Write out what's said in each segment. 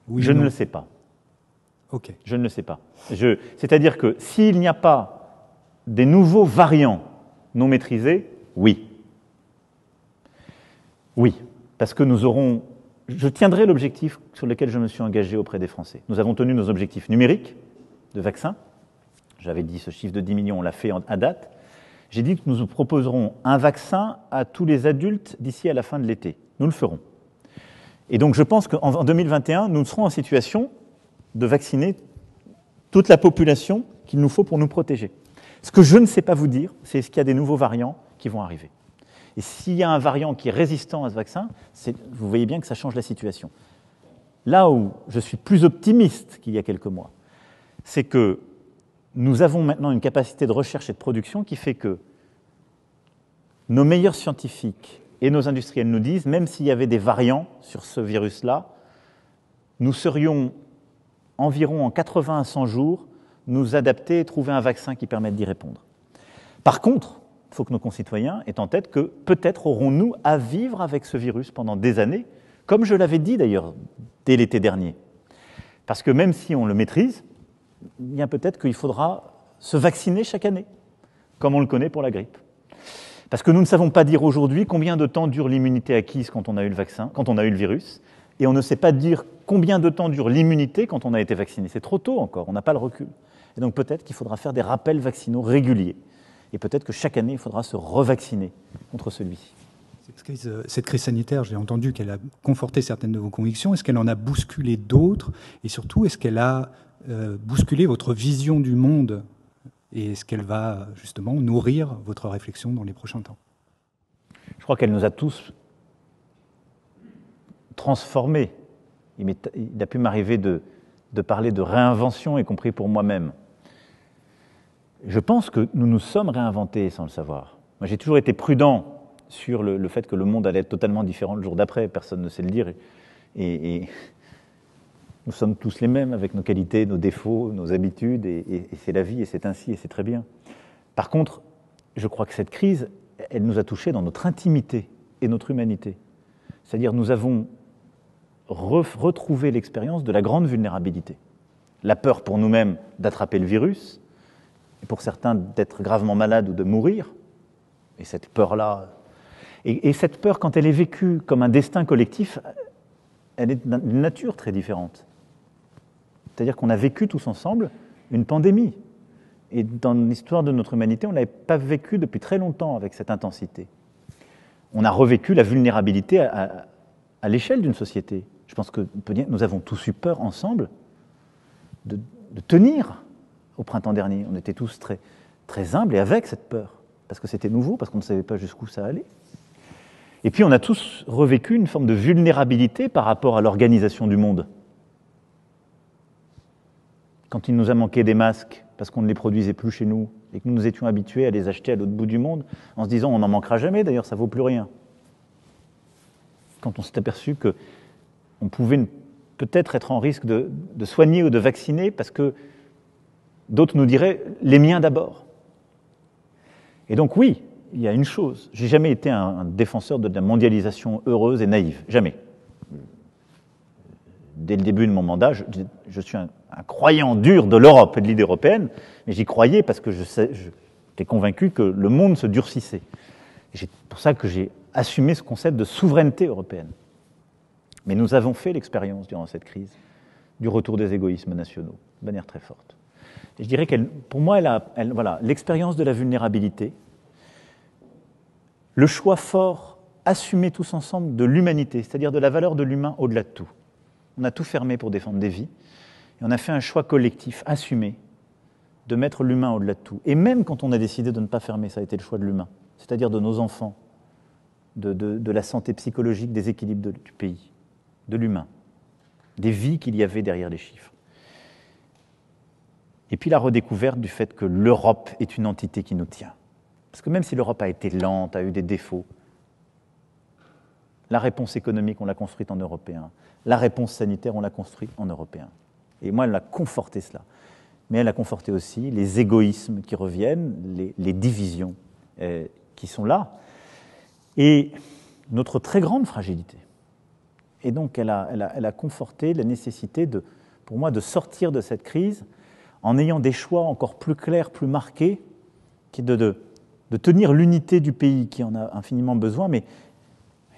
Oui, je non. ne le sais pas. Ok. Je ne le sais pas. C'est-à-dire que s'il n'y a pas des nouveaux variants non maîtrisés, oui. Oui, parce que nous aurons... Je tiendrai l'objectif sur lequel je me suis engagé auprès des Français. Nous avons tenu nos objectifs numériques de vaccins. J'avais dit ce chiffre de 10 millions, on l'a fait à date. J'ai dit que nous proposerons un vaccin à tous les adultes d'ici à la fin de l'été. Nous le ferons. Et donc je pense qu'en 2021, nous serons en situation de vacciner toute la population qu'il nous faut pour nous protéger. Ce que je ne sais pas vous dire, c'est est-ce qu'il y a des nouveaux variants qui vont arriver. Et s'il y a un variant qui est résistant à ce vaccin, vous voyez bien que ça change la situation. Là où je suis plus optimiste qu'il y a quelques mois, c'est que nous avons maintenant une capacité de recherche et de production qui fait que nos meilleurs scientifiques et nos industriels nous disent, même s'il y avait des variants sur ce virus-là, nous serions environ en 80 à 100 jours nous adapter et trouver un vaccin qui permette d'y répondre. Par contre, il faut que nos concitoyens aient en tête que peut-être aurons-nous à vivre avec ce virus pendant des années, comme je l'avais dit d'ailleurs dès l'été dernier. Parce que même si on le maîtrise, il y a peut-être qu'il faudra se vacciner chaque année, comme on le connaît pour la grippe. Parce que nous ne savons pas dire aujourd'hui combien de temps dure l'immunité acquise quand on a eu le vaccin, quand on a eu le virus, et on ne sait pas dire combien de temps dure l'immunité quand on a été vacciné. C'est trop tôt encore, on n'a pas le recul. Et donc peut-être qu'il faudra faire des rappels vaccinaux réguliers. Et peut-être que chaque année, il faudra se revacciner contre celui-ci. Cette crise sanitaire, j'ai entendu qu'elle a conforté certaines de vos convictions. Est-ce qu'elle en a bousculé d'autres? Et surtout, est-ce qu'elle a bousculé votre vision du monde? Et est-ce qu'elle va justement nourrir votre réflexion dans les prochains temps? Je crois qu'elle nous a tous transformés. Il a pu m'arriver de parler de réinvention, y compris pour moi-même. Je pense que nous nous sommes réinventés sans le savoir. Moi, j'ai toujours été prudent sur le fait que le monde allait être totalement différent le jour d'après. Personne ne sait le dire. Et nous sommes tous les mêmes avec nos qualités, nos défauts, nos habitudes. Et c'est la vie, et c'est ainsi, et c'est très bien. Par contre, je crois que cette crise, elle nous a touchés dans notre intimité et notre humanité. C'est-à-dire nous avons retrouvé l'expérience de la grande vulnérabilité. La peur pour nous-mêmes d'attraper le virus, et pour certains d'être gravement malades ou de mourir. Et cette peur-là... Et cette peur, quand elle est vécue comme un destin collectif, elle est d'une nature très différente. C'est-à-dire qu'on a vécu tous ensemble une pandémie. Et dans l'histoire de notre humanité, on ne l'avait pas vécu depuis très longtemps avec cette intensité. On a revécu la vulnérabilité à l'échelle d'une société. Je pense que nous avons tous eu peur ensemble de tenir au printemps dernier. On était tous très, très humbles et avec cette peur, parce que c'était nouveau, parce qu'on ne savait pas jusqu'où ça allait. Et puis on a tous revécu une forme de vulnérabilité par rapport à l'organisation du monde. Quand il nous a manqué des masques, parce qu'on ne les produisait plus chez nous, et que nous nous étions habitués à les acheter à l'autre bout du monde, en se disant on n'en manquera jamais, d'ailleurs ça ne vaut plus rien. Quand on s'est aperçu qu'on pouvait peut-être être en risque de soigner ou de vacciner, parce que d'autres nous diraient « les miens d'abord ». Et donc oui, il y a une chose, j'ai jamais été un défenseur de la mondialisation heureuse et naïve, jamais. Dès le début de mon mandat, je suis un croyant dur de l'Europe et de l'idée européenne, mais j'y croyais parce que j'étais convaincu que le monde se durcissait. C'est pour ça que j'ai assumé ce concept de souveraineté européenne. Mais nous avons fait l'expérience durant cette crise du retour des égoïsmes nationaux, de manière très forte. Et je dirais qu'elle, pour moi, voilà, l'expérience de la vulnérabilité, le choix fort, assumé tous ensemble, de l'humanité, c'est-à-dire de la valeur de l'humain au-delà de tout. On a tout fermé pour défendre des vies, et on a fait un choix collectif, assumé, de mettre l'humain au-delà de tout. Et même quand on a décidé de ne pas fermer, ça a été le choix de l'humain, c'est-à-dire de nos enfants, de la santé psychologique, des équilibres du pays, de l'humain, des vies qu'il y avait derrière les chiffres. Et puis la redécouverte du fait que l'Europe est une entité qui nous tient. Parce que même si l'Europe a été lente, a eu des défauts, la réponse économique, on l'a construite en européen. La réponse sanitaire, on l'a construite en européen. Et moi, elle a conforté cela. Mais elle a conforté aussi les égoïsmes qui reviennent, les divisions qui sont là. Et notre très grande fragilité. Et donc, elle a conforté la nécessité, pour moi, de sortir de cette crise en ayant des choix encore plus clairs, plus marqués, qui est de tenir l'unité du pays qui en a infiniment besoin, mais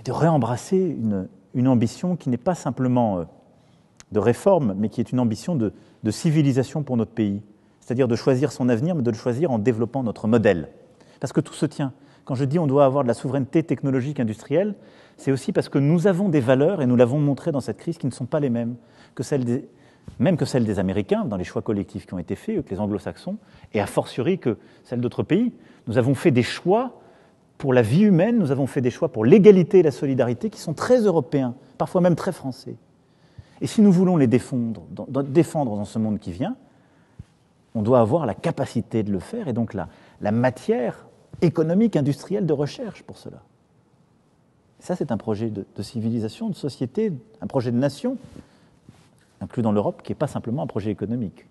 de réembrasser une ambition qui n'est pas simplement de réforme, mais qui est une ambition de civilisation pour notre pays. C'est-à-dire de choisir son avenir, mais de le choisir en développant notre modèle. Parce que tout se tient. Quand je dis on doit avoir de la souveraineté technologique industrielle, c'est aussi parce que nous avons des valeurs, et nous l'avons montré dans cette crise, qui ne sont pas les mêmes que celles des Américains, dans les choix collectifs qui ont été faits, que les Anglo-Saxons, et a fortiori que celles d'autres pays. Nous avons fait des choix pour la vie humaine, nous avons fait des choix pour l'égalité et la solidarité qui sont très européens, parfois même très français. Et si nous voulons les défendre dans ce monde qui vient, on doit avoir la capacité de le faire, et donc la matière économique, industrielle, de recherche pour cela. Ça, c'est un projet de civilisation, de société, un projet de nation, inclus dans l'Europe, qui n'est pas simplement un projet économique.